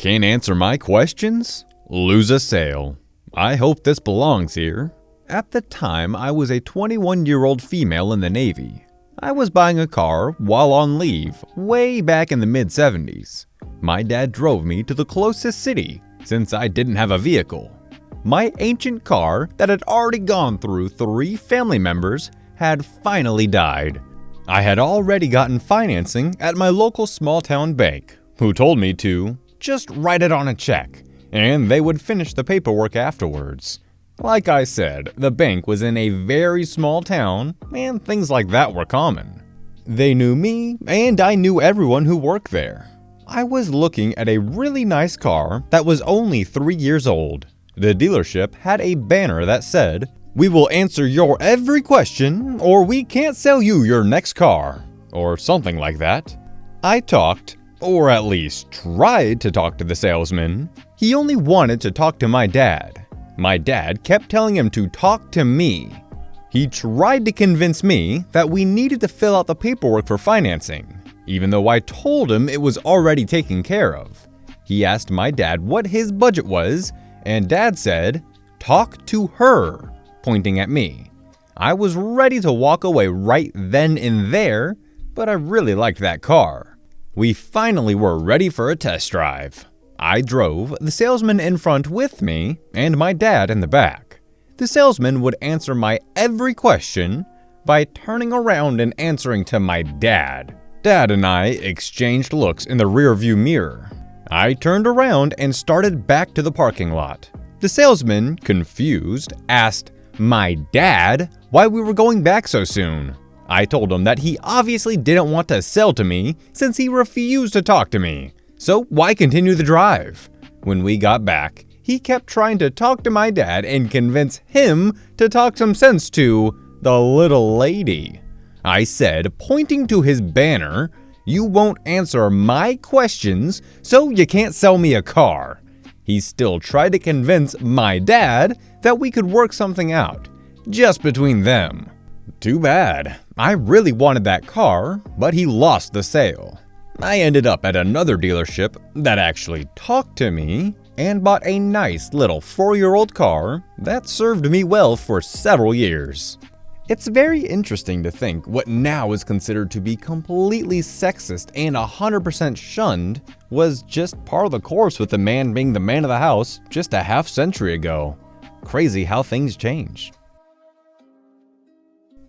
Can't answer my questions? Lose a sale. I hope this belongs here. At the time, I was a 21-year-old female in the Navy. I was buying a car while on leave, way back in the mid-70s. My dad drove me to the closest city, since I didn't have a vehicle. My ancient car that had already gone through 3 family members had finally died. I had already gotten financing at my local small-town bank, who told me to just write it on a check, and they would finish the paperwork afterwards. Like I said, the bank was in a very small town, and things like that were common. They knew me, and I knew everyone who worked there. I was looking at a really nice car that was only 3 years old. The dealership had a banner that said, "We will answer your every question, or we can't sell you your next car," or something like that. I talked, or at least tried to talk to the salesman. He only wanted to talk to my dad. My dad kept telling him to talk to me. He tried to convince me that we needed to fill out the paperwork for financing, even though I told him it was already taken care of. He asked my dad what his budget was, and Dad said, "Talk to her," pointing at me. I was ready to walk away right then and there, but I really liked that car. We finally were ready for a test drive. I drove, the salesman in front with me, and my dad in the back. The salesman would answer my every question by turning around and answering to my dad. Dad and I exchanged looks in the rearview mirror. I turned around and started back to the parking lot. The salesman, confused, asked my dad why we were going back so soon. I told him that he obviously didn't want to sell to me since he refused to talk to me. So why continue the drive? When we got back, he kept trying to talk to my dad and convince him to talk some sense to the little lady. I said, pointing to his banner, "You won't answer my questions, so you can't sell me a car." He still tried to convince my dad that we could work something out, just between them. Too bad. I really wanted that car, but he lost the sale. I ended up at another dealership that actually talked to me and bought a nice little 4-year-old car that served me well for several years. It's very interesting to think what now is considered to be completely sexist and 100% shunned was just par of the course with the man being the man of the house just a half-century ago. Crazy how things change.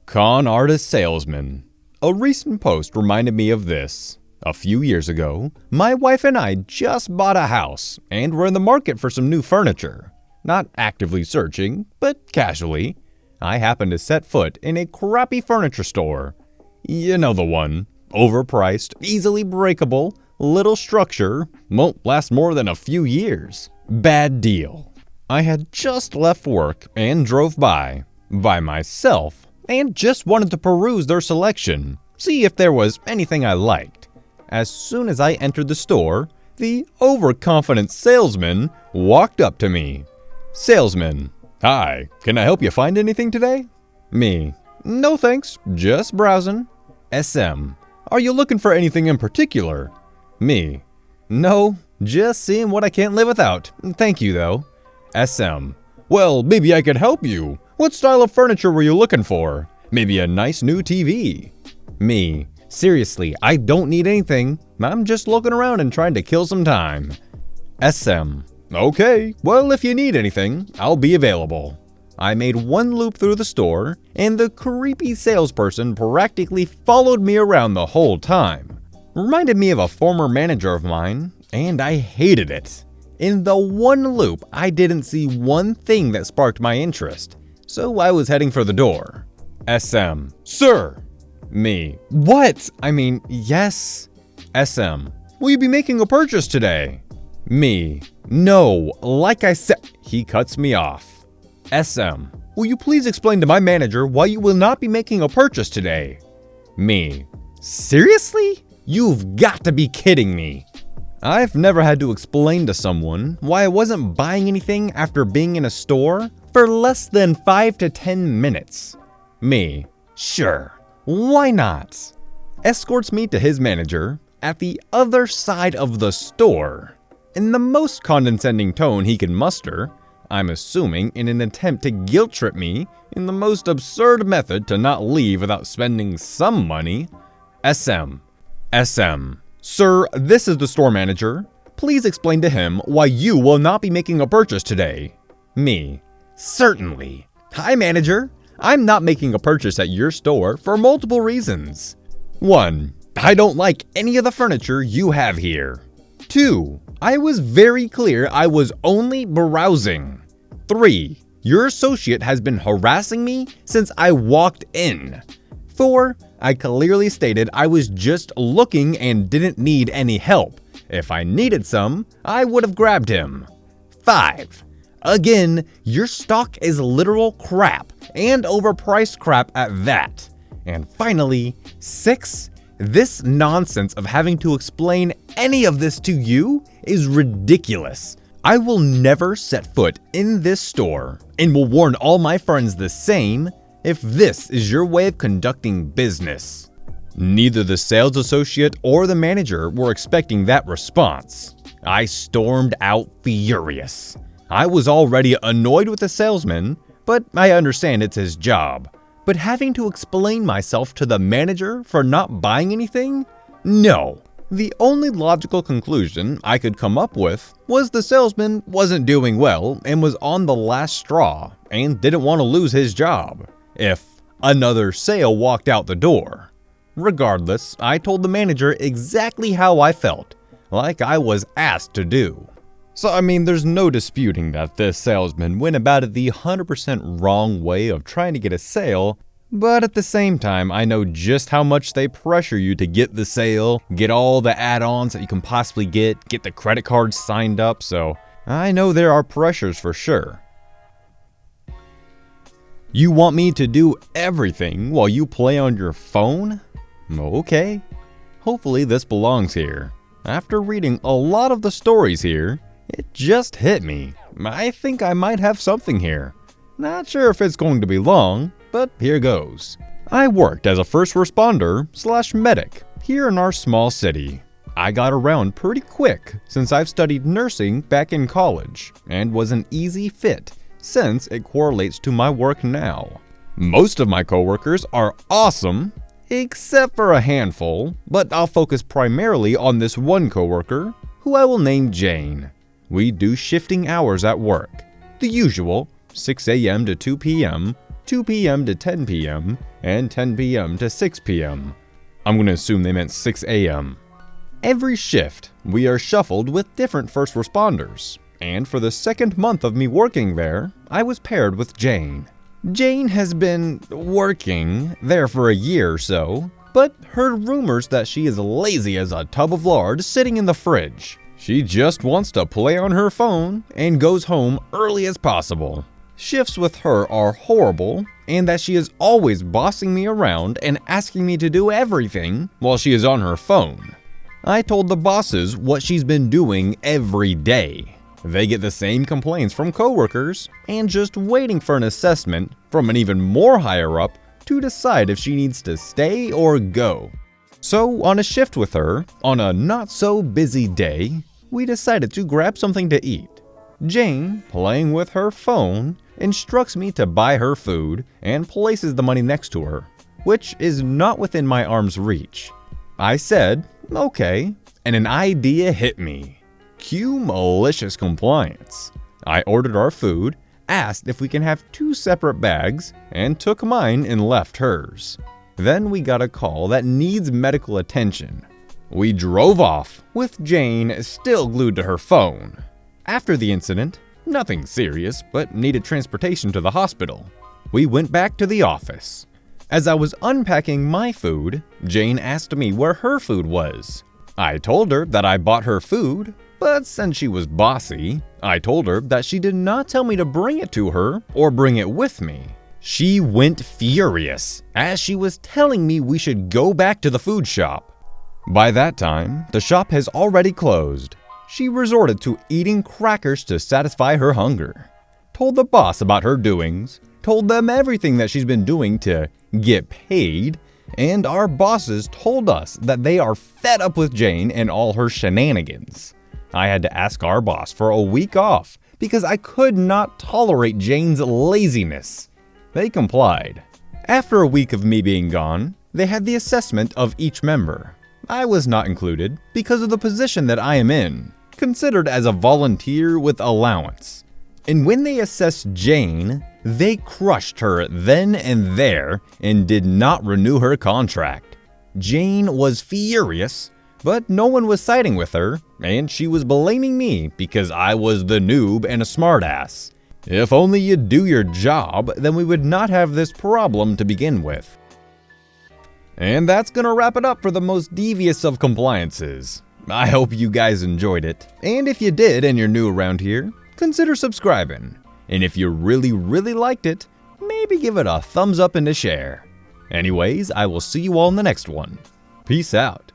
Conn-Artist Salesman. A recent post reminded me of this. A few years ago, my wife and I just bought a house and were in the market for some new furniture. Not actively searching, but casually. I happened to set foot in a crappy furniture store. You know the one. Overpriced, easily breakable, little structure, won't last more than a few years. Bad deal. I had just left work and drove by myself, and just wanted to peruse their selection, see if there was anything I liked. As soon as I entered the store, the overconfident salesman walked up to me. Salesman: "Hi, can I help you find anything today?" Me: "No thanks, just browsing." SM: "Are you looking for anything in particular?" Me: "No, just seeing what I can't live without. Thank you though." SM: "Well, maybe I could help you. What style of furniture were you looking for? Maybe a nice new TV." Me: "Seriously, I don't need anything. I'm just looking around and trying to kill some time." SM: "Okay, well, if you need anything, I'll be available." I made one loop through the store, and the creepy salesperson practically followed me around the whole time. Reminded me of a former manager of mine, and I hated it. In the one loop, I didn't see one thing that sparked my interest, so I was heading for the door. SM: "Sir." Me: "What? I mean, yes." SM: "Will you be making a purchase today?" Me: "No, like I said." He cuts me off. SM: "Will you please explain to my manager why you will not be making a purchase today?" Me: "Seriously? You've got to be kidding me." I've never had to explain to someone why I wasn't buying anything after being in a store for less than 5 to 10 minutes. Me: "Sure. Why not?" Escorts me to his manager at the other side of the store. in the most condescending tone he could muster, I'm assuming in an attempt to guilt trip me in the most absurd method to not leave without spending some money. SM. Sir, this is the store manager. Please explain to him why you will not be making a purchase today. Me. Certainly. Hi, manager. I'm not making a purchase at your store for multiple reasons. 1. I don't like any of the furniture you have here. 2. I was very clear I was only browsing. 3. Your associate has been harassing me since I walked in. 4. I clearly stated I was just looking and didn't need any help. If I needed some, I would have grabbed him. 5. Again, your stock is literal crap, and overpriced crap at that. And finally, 6. This nonsense of having to explain any of this to you is ridiculous. I will never set foot in this store, and will warn all my friends the same if this is your way of conducting business. Neither the sales associate or the manager were expecting that response. I stormed out furious. I was already annoyed with the salesman, but I understand it's his job. But having to explain myself to the manager for not buying anything? No. The only logical conclusion I could come up with was the salesman wasn't doing well and was on the last straw and didn't want to lose his job if another sale walked out the door. Regardless, I told the manager exactly how I felt, like I was asked to do. So there's no disputing that this salesman went about it the 100% wrong way of trying to get a sale, but at the same time, I know just how much they pressure you to get the sale, get all the add-ons that you can possibly get the credit cards signed up, so I know there are pressures for sure. You want me to do everything while you play on your phone? Okay. Hopefully this belongs here. After reading a lot of the stories here, it just hit me. I think I might have something here. Not sure if it's going to be long, but here goes. I worked as a first responder / medic here in our small city. I got around pretty quick since I've studied nursing back in college and was an easy fit since it correlates to my work now. Most of my coworkers are awesome, except for a handful, but I'll focus primarily on this one coworker who I will name Jane. We do shifting hours at work, the usual 6 a.m. to 2 p.m., 2 p.m. to 10 p.m., and 10 p.m. to 6 p.m. I'm going to assume they meant 6 a.m. Every shift, we are shuffled with different first responders, and for the second month of me working there, I was paired with Jane. Jane has been working there for a year or so, but heard rumors that she is lazy as a tub of lard sitting in the fridge. She just wants to play on her phone and goes home early as possible. Shifts with her are horrible, and that she is always bossing me around and asking me to do everything while she is on her phone. I told the bosses what she's been doing every day. They get the same complaints from coworkers and just waiting for an assessment from an even more higher up to decide if she needs to stay or go. So on a shift with her, on a not so busy day, we decided to grab something to eat. Jane, playing with her phone, instructs me to buy her food and places the money next to her, which is not within my arm's reach. I said, okay, and an idea hit me. Cue malicious compliance. I ordered our food, asked if we can have 2 separate bags, and took mine and left hers. Then we got a call that needs medical attention. We drove off, with Jane still glued to her phone. After the incident, nothing serious, but needed transportation to the hospital. We went back to the office. As I was unpacking my food, Jane asked me where her food was. I told her that I bought her food, but since she was bossy, I told her that she did not tell me to bring it to her or bring it with me. She went furious, as she was telling me we should go back to the food shop. By that time, the shop has already closed. She resorted to eating crackers to satisfy her hunger. Told the boss about her doings, told them everything that she's been doing to get paid, and our bosses told us that they are fed up with Jane and all her shenanigans. I had to ask our boss for a week off because I could not tolerate Jane's laziness. They complied. After a week of me being gone, they had the assessment of each member. I was not included because of the position that I am in, considered as a volunteer with allowance. And when they assessed Jane, they crushed her then and there and did not renew her contract. Jane was furious, but no one was siding with her, and she was blaming me because I was the noob and a smartass. If only you'd do your job, then we would not have this problem to begin with. And that's gonna wrap it up for the most devious of compliances. I hope you guys enjoyed it, and if you did and you're new around here, consider subscribing. And if you really liked it, maybe give it a thumbs up and a share. Anyways, I will see you all in the next one. Peace out.